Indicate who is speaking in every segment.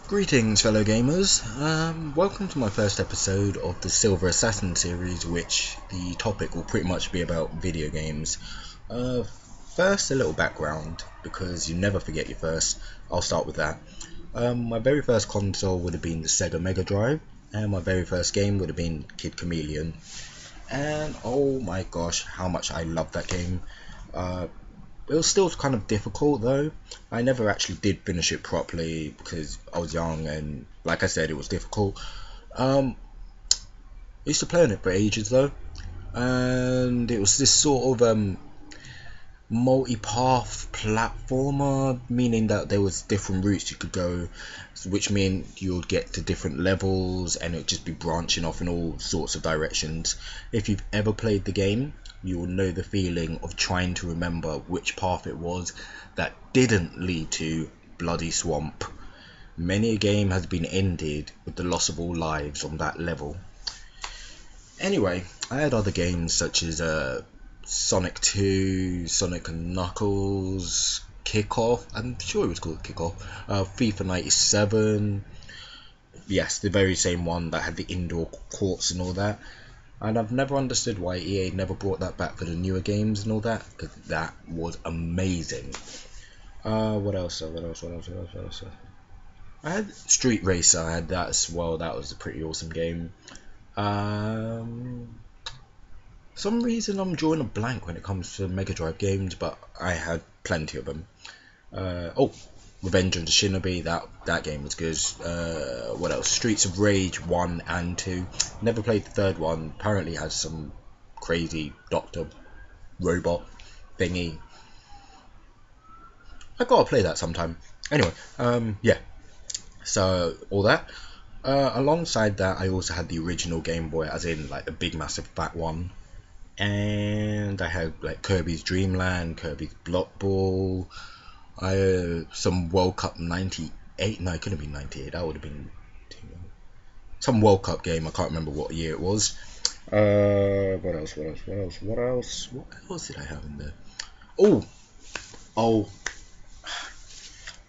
Speaker 1: Greetings, fellow gamers. Welcome to my first episode of the Silver Assassin series, which the topic will pretty much be about video games. Uh, First, a little background, because you never forget your first. I'll start with that. My very first console would have been the Sega Mega Drive, and my very first game would have been Kid Chameleon. And oh my gosh, how much I love that game. It was still kind of difficult though. I never actually did finish it properly because I was young and, like I said, it was difficult. I used to play on it for ages though, and it was this sort of multi-path platformer, meaning that there was different routes you could go, which meant you would get to different levels and it would just be branching off in all sorts of directions. If you've ever played the game, you will know the feeling of trying to remember which path it was that didn't lead to Bloody Swamp. Many a game has been ended with the loss of all lives on that level. Anyway, I had other games such as Sonic 2, Sonic and Knuckles, Kickoff, I'm sure it was called Kickoff, FIFA 97, yes, the very same one that had the indoor courts and all that. And I've never understood why EA never brought that back for the newer games and all that, because that was amazing. What else? What else? I had Street Racer, I had that as well, that was a pretty awesome game. Some reason I'm drawing a blank when it comes to Mega Drive games, but I had plenty of them. Revenge of the Shinobi, that game was good. What else? Streets of Rage 1 and 2. Never played the third one. Apparently has some crazy doctor robot thingy. I gotta play that sometime. Anyway, yeah. So all that. Alongside that, I also had the original Game Boy, as in like the big, massive, fat one. And I had like Kirby's Dream Land, Kirby's Block Ball, some World Cup 98, no it couldn't be 98, that would have been some World Cup game, I can't remember what year it was. What else did I have in there? Oh,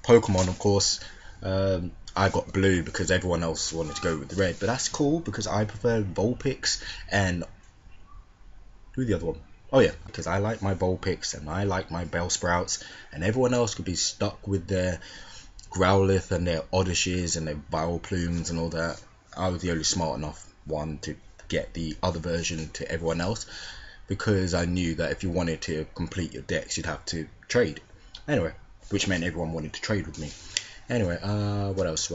Speaker 1: Pokemon, of course. I got blue because everyone else wanted to go with red, but that's cool because I prefer Vulpix and who's the other one? Oh yeah, because I like my Vulpix and I like my Bellsprouts, and everyone else could be stuck with their Growlithe and their Oddishes and their Vileplumes and all that. I was the only smart enough one to get the other version to everyone else, because I knew that if you wanted to complete your decks, you'd have to trade. Anyway, which meant everyone wanted to trade with me. Anyway, what else?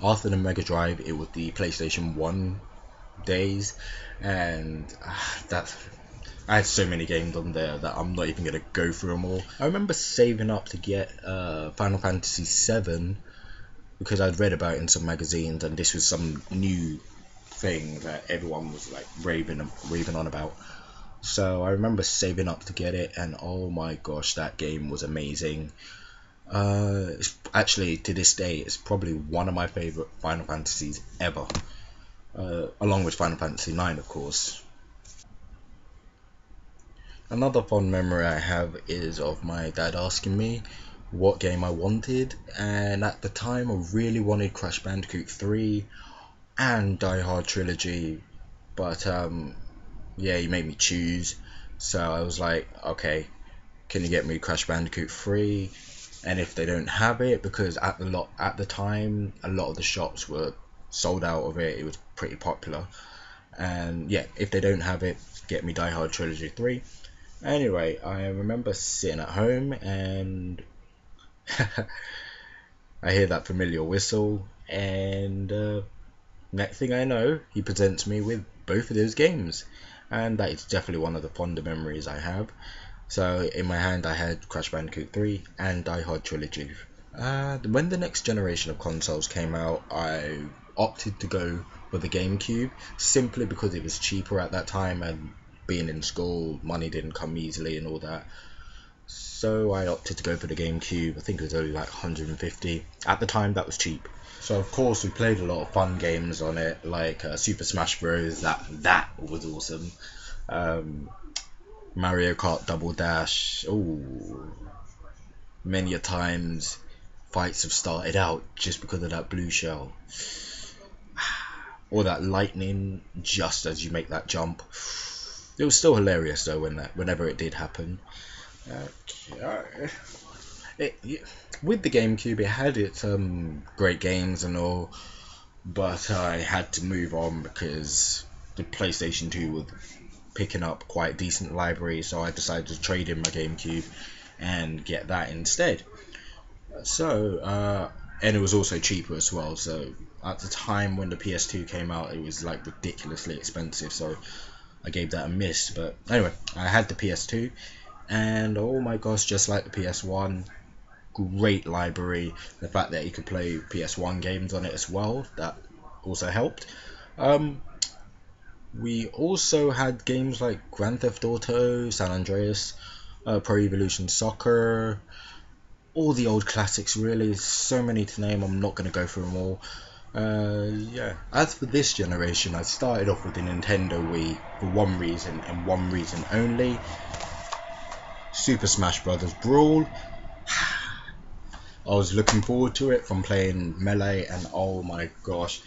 Speaker 1: After the Mega Drive, it was the PlayStation 1 days, and I had so many games on there that I'm not even gonna go through them all. I remember saving up to get Final Fantasy 7 because I'd read about it in some magazines, and this was some new thing that everyone was like raving on about. So I remember saving up to get it, and oh my gosh, that game was amazing. Actually, to this day, it's probably one of my favorite Final Fantasies ever. Along with Final Fantasy 9, of course. Another fond memory I have is of my dad asking me what game I wanted, and at the time I really wanted Crash Bandicoot 3 and Die Hard Trilogy, but yeah, he made me choose, so I was like, okay, can you get me Crash Bandicoot 3? And if they don't have it, because at the time a lot of the shops were sold out of it, it was pretty popular, and yeah, if they don't have it, get me Die Hard Trilogy 3. Anyway, I remember sitting at home and I hear that familiar whistle, and next thing I know, he presents me with both of those games, and that is definitely one of the fonder memories I have. So in my hand I had Crash Bandicoot 3 and Die Hard Trilogy. When the next generation of consoles came out, I opted to go for the GameCube, simply because it was cheaper at that time, and being in school, money didn't come easily and all that. So I opted to go for the GameCube. I think it was only like 150. At the time, that was cheap. So of course we played a lot of fun games on it, like Super Smash Bros. That was awesome. Mario Kart Double Dash. Ooh. Many a times fights have started out just because of that blue shell or that lightning just as you make that jump. It was still hilarious though whenever it did happen. Okay. With the GameCube, it had its great games and all, but I had to move on because the PlayStation 2 was picking up quite a decent library, so I decided to trade in my GameCube and get that instead. So, and it was also cheaper as well. So at the time when the PS2 came out, it was like ridiculously expensive. So I gave that a miss. But anyway, I had the PS2, and oh my gosh, just like the PS1, great library. The fact that you could play PS1 games on it as well, that also helped. Um, we also had games like Grand Theft Auto, San Andreas, Pro Evolution Soccer, all the old classics really. So many to name, I'm not going to go through them all. Yeah. As for this generation, I started off with the Nintendo Wii for one reason and one reason only: Super Smash Bros. Brawl. I was looking forward to it from playing Melee, and oh my gosh,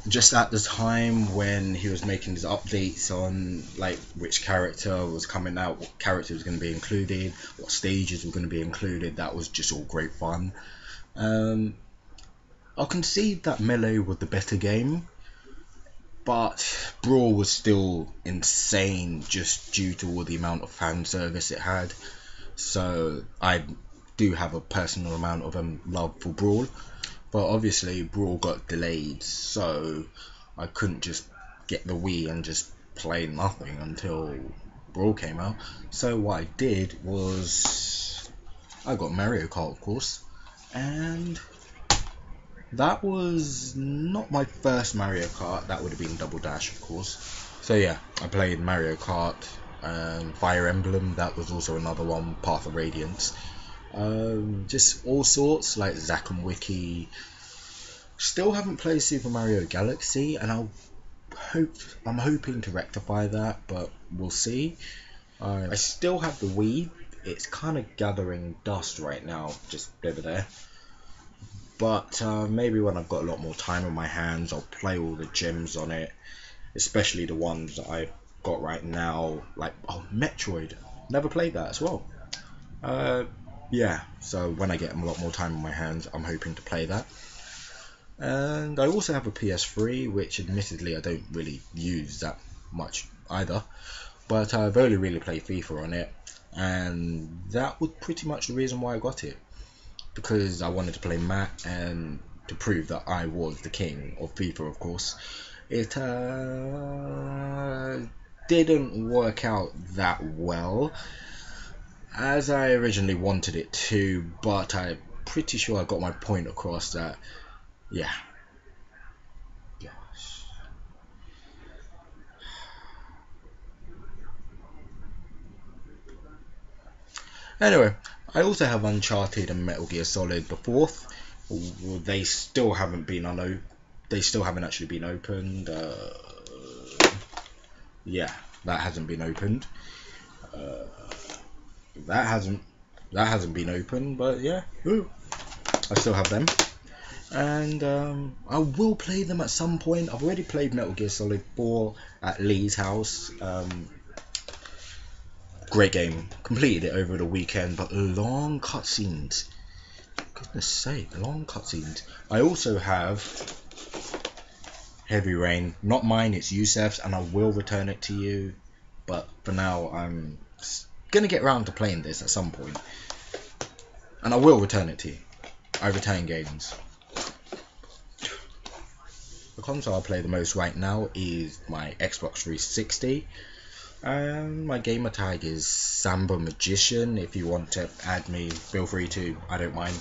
Speaker 1: just at the time when he was making his updates on like which character was coming out, what character was going to be included, what stages were going to be included, that was just all great fun. I'll concede that Melee was the better game, but Brawl was still insane just due to all the amount of fan service it had. So I do have a personal amount of love for Brawl. But obviously Brawl got delayed, so I couldn't just get the Wii and just play nothing until Brawl came out. So what I did was I got Mario Kart, of course, and that was not my first Mario Kart. That would have been Double Dash, of course. So yeah, I played Mario Kart and Fire Emblem. That was also another one, Path of Radiance. Just all sorts like Zack and Wiki. Still haven't played Super Mario Galaxy, and I'm hoping to rectify that, but we'll see. I still have the Wii. It's kind of gathering dust right now, just over there. But maybe when I've got a lot more time on my hands, I'll play all the gems on it, especially the ones that I've got right now, like Metroid. Never played that as well. Yeah, so when I get a lot more time on my hands, I'm hoping to play that. And I also have a PS3, which admittedly I don't really use that much either, but I've only really played FIFA on it, and that was pretty much the reason why I got it, because I wanted to play Matt and to prove that I was the king of FIFA, of course. It didn't work out that well as I originally wanted it to, but I'm pretty sure I got my point across that, yeah. Gosh. Anyway, I also have Uncharted and Metal Gear Solid the fourth. They still haven't been they still haven't actually been opened. Yeah, that hasn't been opened. Uh, that hasn't been opened, but yeah, I still have them. And I will play them at some point. I've already played Metal Gear Solid 4 at Lee's house. Great game. Completed it over the weekend, but long cutscenes. Goodness sake, long cutscenes. I also have Heavy Rain. Not mine, it's Yusef's, and I will return it to you. But for now, I'm gonna get around to playing this at some point. And I will return it to you. I return games. The console I play the most right now is my Xbox 360. And my gamer tag is Samba Magician. If you want to add me, feel free to. I don't mind.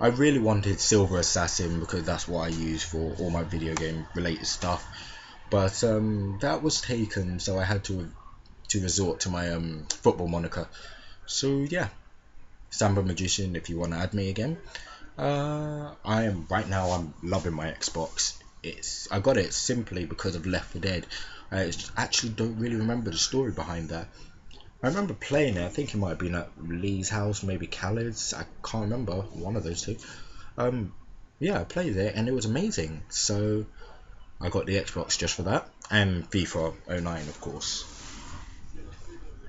Speaker 1: I really wanted Silver Assassin because that's what I use for all my video game related stuff. But that was taken, so I had to resort to my football moniker. So yeah, Samba Magician. If you want to add me again. I'm loving my Xbox. I got it simply because of Left 4 Dead. I actually don't really remember the story behind that. I remember playing it. I think it might have been at Lee's house, maybe Khaled's. I can't remember, one of those two. Um, yeah, I played it and it was amazing. So I got the Xbox just for that, and FIFA '09, of course.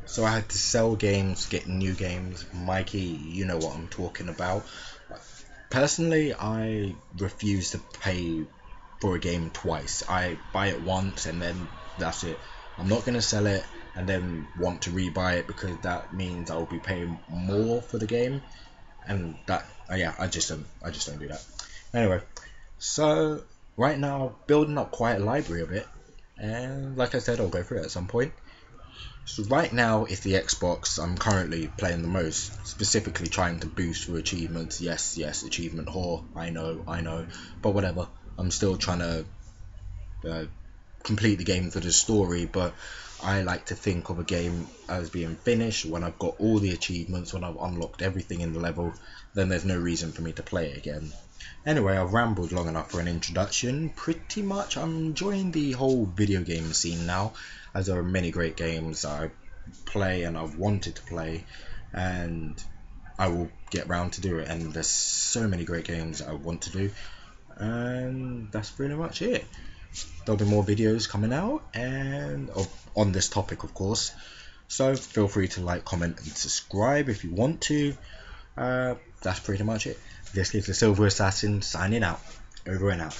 Speaker 1: So I had to sell games, get new games. Mikey, you know what I'm talking about. Personally, I refuse to pay for a game twice. I buy it once and then that's it. I'm not gonna sell it and then want to rebuy it, because that means I'll be paying more for the game, and that yeah, I just don't do that. Anyway, so right now building up quite a library of it, and like I said, I'll go through it at some point. So right now it's the Xbox I'm currently playing the most, specifically trying to boost through achievements. Yes, yes, achievement whore. I know, but whatever. I'm still trying to uh, complete the game for the story, but I like to think of a game as being finished when I've got all the achievements, when I've unlocked everything in the level. Then there's no reason for me to play it again. Anyway, I've rambled long enough for an introduction. Pretty much I'm enjoying the whole video game scene now, as there are many great games I play and I've wanted to play, and I will get round to do it, and there's so many great games I want to do, and that's pretty much it. There'll be more videos coming out, and on this topic, of course. So feel free to like, comment, and subscribe if you want to. That's pretty much it. This is the Silver Assassin signing out. Over and out.